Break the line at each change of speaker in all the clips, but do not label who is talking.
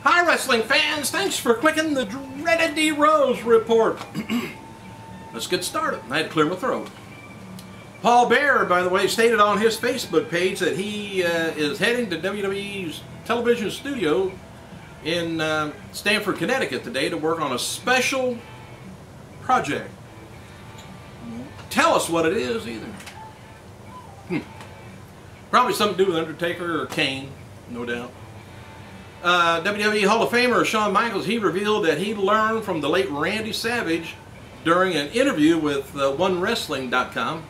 Hi wrestling fans, thanks for clicking the dreaded D Rose report. Let's get started. I had to clear my throat. Paul Bearer, by the way, stated on his Facebook page that he is heading to WWE's television studio in Stamford, Connecticut today to work on a special project. Tell us what it is either. Probably something to do with Undertaker or Kane, no doubt. WWE Hall of Famer Shawn Michaels, he revealed that he learned from the late Randy Savage during an interview with OneWrestling.com.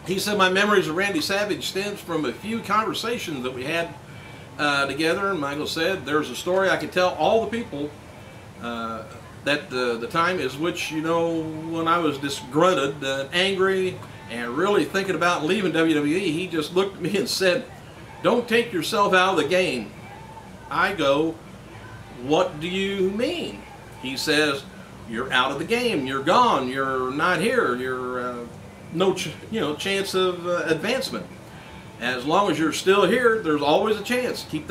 He said, "My memories of Randy Savage stems from a few conversations that we had together." And Michaels said, "There's a story I could tell all the people that the time is which, you know, when I was disgruntled and angry and really thinking about leaving WWE, he just looked at me and said, 'Don't take yourself out of the game.' I go, 'What do you mean?' He says, 'You're out of the game. You're gone. You're not here. You're no chance of advancement. As long as you're still here, there's always a chance. Keep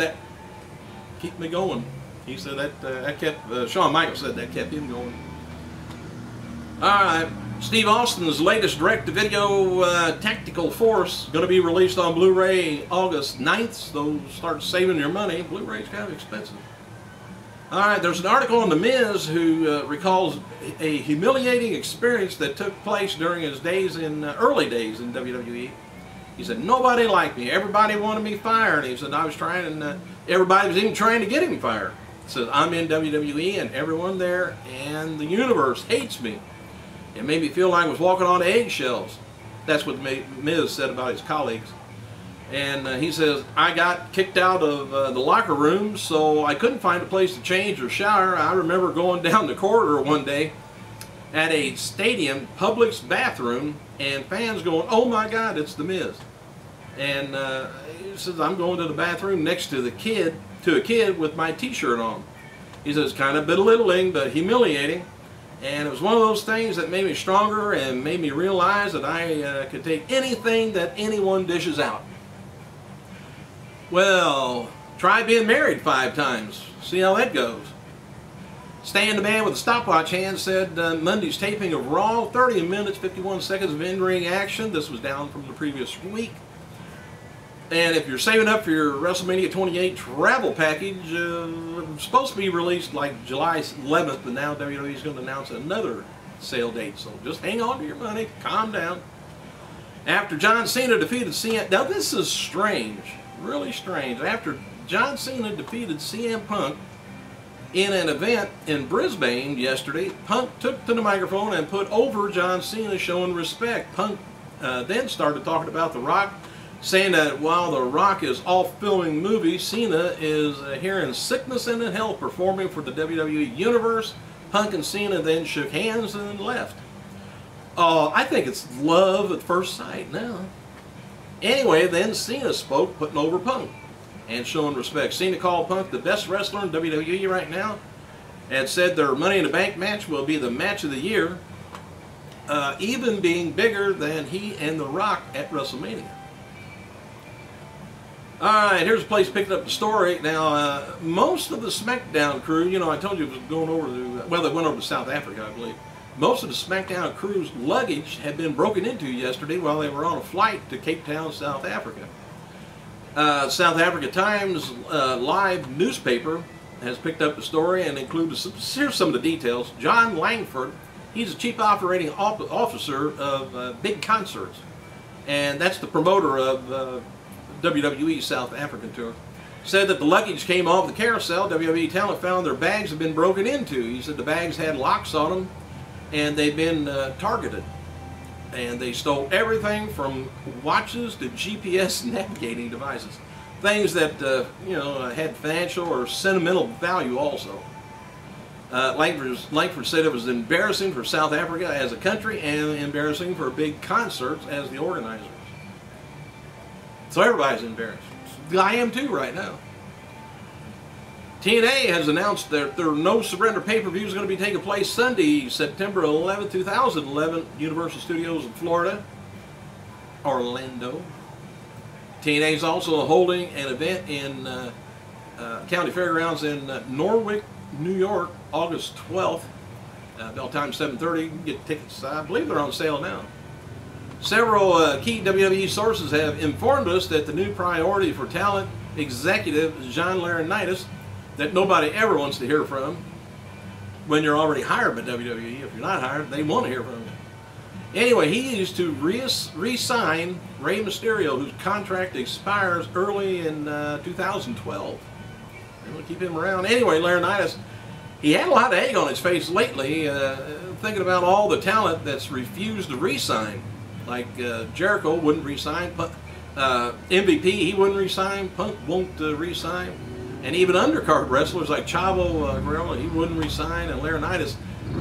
me going.'" He said that kept Shawn Michaels said that kept him going. All right, Steve Austin's latest direct-to-video Tactical Force going to be released on Blu-ray August 9th, so start saving your money. Blu-ray's kind of expensive. All right, there's an article on The Miz who recalls a humiliating experience that took place during his early days in WWE. He said, "Nobody liked me. Everybody wanted me fired." He said, "I was trying, and everybody was even trying to get him fired." He says, "I'm in WWE, and everyone there and the universe hates me. It made me feel like I was walking on eggshells." That's what Miz said about his colleagues. And he says, "I got kicked out of the locker room, so I couldn't find a place to change or shower. I remember going down the corridor one day at a stadium Publix bathroom and fans going, 'Oh my God, it's The Miz.' And he says, I'm going to the bathroom next to a kid with my t-shirt on." He says, "Kind of belittling, but humiliating. And it was one of those things that made me stronger and made me realize that I could take anything that anyone dishes out." Well, try being married 5 times. See how that goes. Stan the Man with a stopwatch hand said Monday's taping of Raw, 30 minutes, 51 seconds of in-ring action. This was down from the previous week. And if you're saving up for your WrestleMania 28 travel package, it's supposed to be released like July 11th, but now WWE is going to announce another sale date. So just hang on to your money, calm down. After John Cena defeated CM... Now this is strange, really strange. After John Cena defeated CM Punk in an event in Brisbane yesterday, Punk took to the microphone and put over John Cena, showing respect. Punk then started talking about The Rock, saying that while The Rock is off filming movies, Cena is here in sickness and in health performing for the WWE Universe. Punk and Cena then shook hands and left. I think it's love at first sight now. Anyway, then Cena spoke, putting over Punk and showing respect. Cena called Punk the best wrestler in WWE right now and said their Money in the Bank match will be the match of the year, even being bigger than he and The Rock at WrestleMania. Alright, here's a place picking up the story. Now, most of the SmackDown crew, you know, I told you it was going over to, well, they went over to South Africa, I believe. Most of the SmackDown crew's luggage had been broken into yesterday while they were on a flight to Cape Town, South Africa. South Africa Times Live newspaper has picked up the story and included here's some of the details. John Langford, he's the chief operating officer of Big Concerts, and that's the promoter of WWE South African tour, said that the luggage came off the carousel. WWE talent found their bags had been broken into. He said the bags had locks on them and they've been targeted. And they stole everything from watches to GPS navigating devices. Things that, had financial or sentimental value also. Langford said it was embarrassing for South Africa as a country and embarrassing for Big Concerts as the organizers. So everybody's embarrassed. I am too right now. TNA has announced that their No Surrender pay-per-view is going to be taking place Sunday, September 11, 2011, Universal Studios in Florida, Orlando. TNA is also holding an event in County Fairgrounds in Norwich, New York, August 12th. Bell time 7:30. You can get tickets. I believe they're on sale now. Several key WWE sources have informed us that the new priority for talent executive John Laurinaitis, that nobody ever wants to hear from when you're already hired by WWE. If you're not hired, they want to hear from you. Anyway, he is to re-sign Rey Mysterio, whose contract expires early in 2012. And we'll keep him around. Anyway, Laurinaitis, he had a lot of egg on his face lately, thinking about all the talent that's refused to re-sign. Like Jericho wouldn't re-sign, MVP he wouldn't re-sign, Punk won't re-sign, and even undercard wrestlers like Chavo Guerrero, he wouldn't re-sign, and Laurinaitis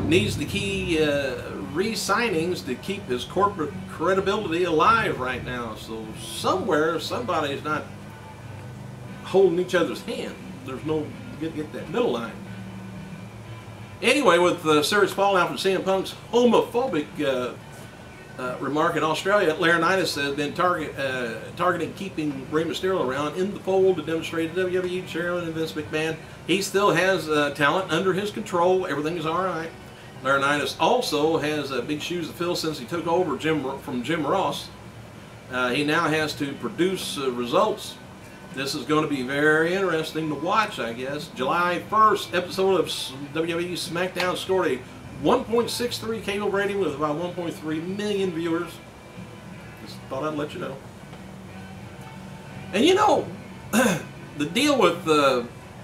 needs the key re-signings to keep his corporate credibility alive right now. So somewhere somebody's not holding each other's hand. There's no get that middle line. Anyway, with serious fallout from CM Punk's homophobic remark in Australia, Laurinaitis has been targeting keeping Rey Mysterio around in the fold to demonstrate to WWE chairman and Vince McMahon he still has talent under his control. Everything is all right. Laurinaitis also has big shoes to fill since he took over from Jim Ross. He now has to produce results. This is going to be very interesting to watch, I guess. July 1st episode of WWE SmackDown scored a 1.63 cable rating with about 1.3 million viewers. Just thought I'd let you know. And you know, the deal with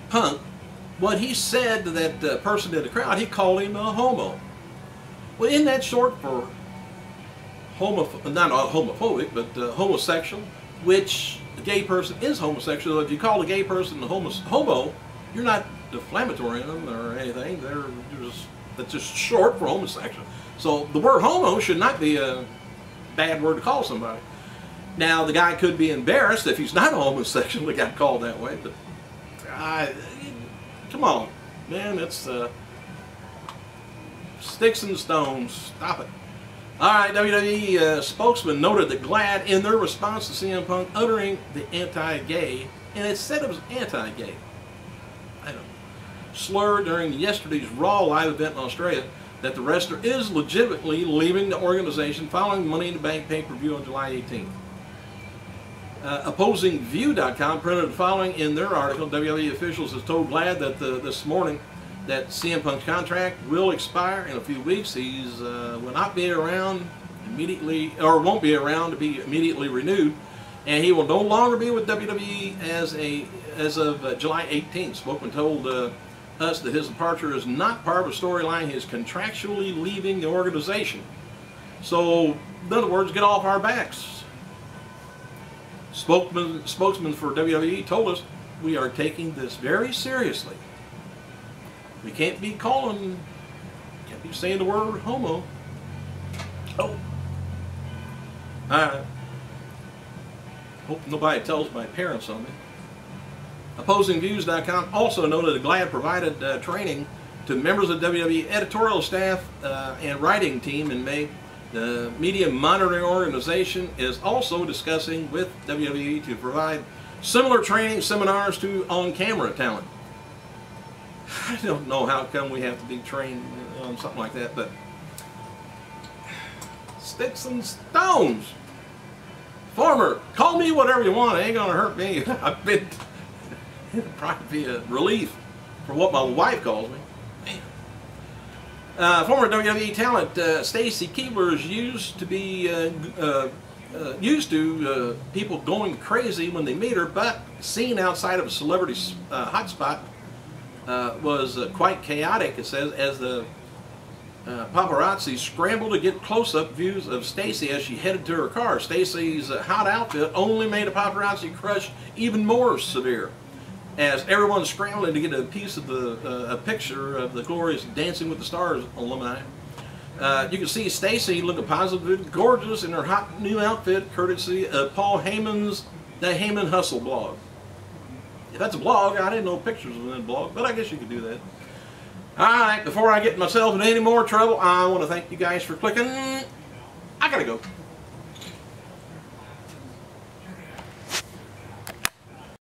Punk, what he said to that person in the crowd, he called him a homo. Well, isn't that short for not homophobic, but homosexual, which a gay person is homosexual. If you call a gay person a homo, you're not defamatory them or anything. That's just short for homosexual. So the word homo should not be a bad word to call somebody. Now, the guy could be embarrassed if he's not a homosexual, he got called that way, but come on, man, it's sticks and stones. Stop it. All right, WWE spokesman noted that GLAAD, in their response to CM Punk uttering the anti-gay, and it said it was anti-gay, slur during yesterday's Raw live event in Australia, that the wrestler is legitimately leaving the organization following Money in the Bank pay-per-view on July 18th. OpposingView.com printed the following in their article. WWE officials have told GLAAD that this morning that CM Punk's contract will expire in a few weeks. He's will not be around immediately, or won't be around to be immediately renewed, and he will no longer be with WWE as of July 18th. Spokesman told us that his departure is not part of a storyline. He is contractually leaving the organization. So, in other words, get off our backs. Spokesman for WWE told us, we are taking this very seriously. We can't be saying the word homo. Oh. Alright. Hope nobody tells my parents on me. OpposingViews.com also noted that GLAAD provided training to members of WWE editorial staff and writing team in May. The media monitoring organization is also discussing with WWE to provide similar training seminars to on-camera talent. I don't know how come we have to be trained on something like that, but sticks and stones. Farmer, call me whatever you want. It ain't gonna hurt me. It'll probably be a relief for what my wife calls me. Former WWE talent Stacy Keibler is used to people going crazy when they meet her, but seen outside of a celebrity hotspot was quite chaotic, it says, as the paparazzi scrambled to get close-up views of Stacy as she headed to her car. Stacy's hot outfit only made a paparazzi crush even more severe, as everyone's scrambling to get a piece of a picture of the glorious Dancing with the Stars alumni. You can see Stacy looking positive, gorgeous in her hot new outfit, courtesy of Paul Heyman's The Heyman Hustle blog. If that's a blog, I didn't know pictures was in the blog, but I guess you could do that. Alright, before I get myself in any more trouble, I want to thank you guys for clicking. I gotta go.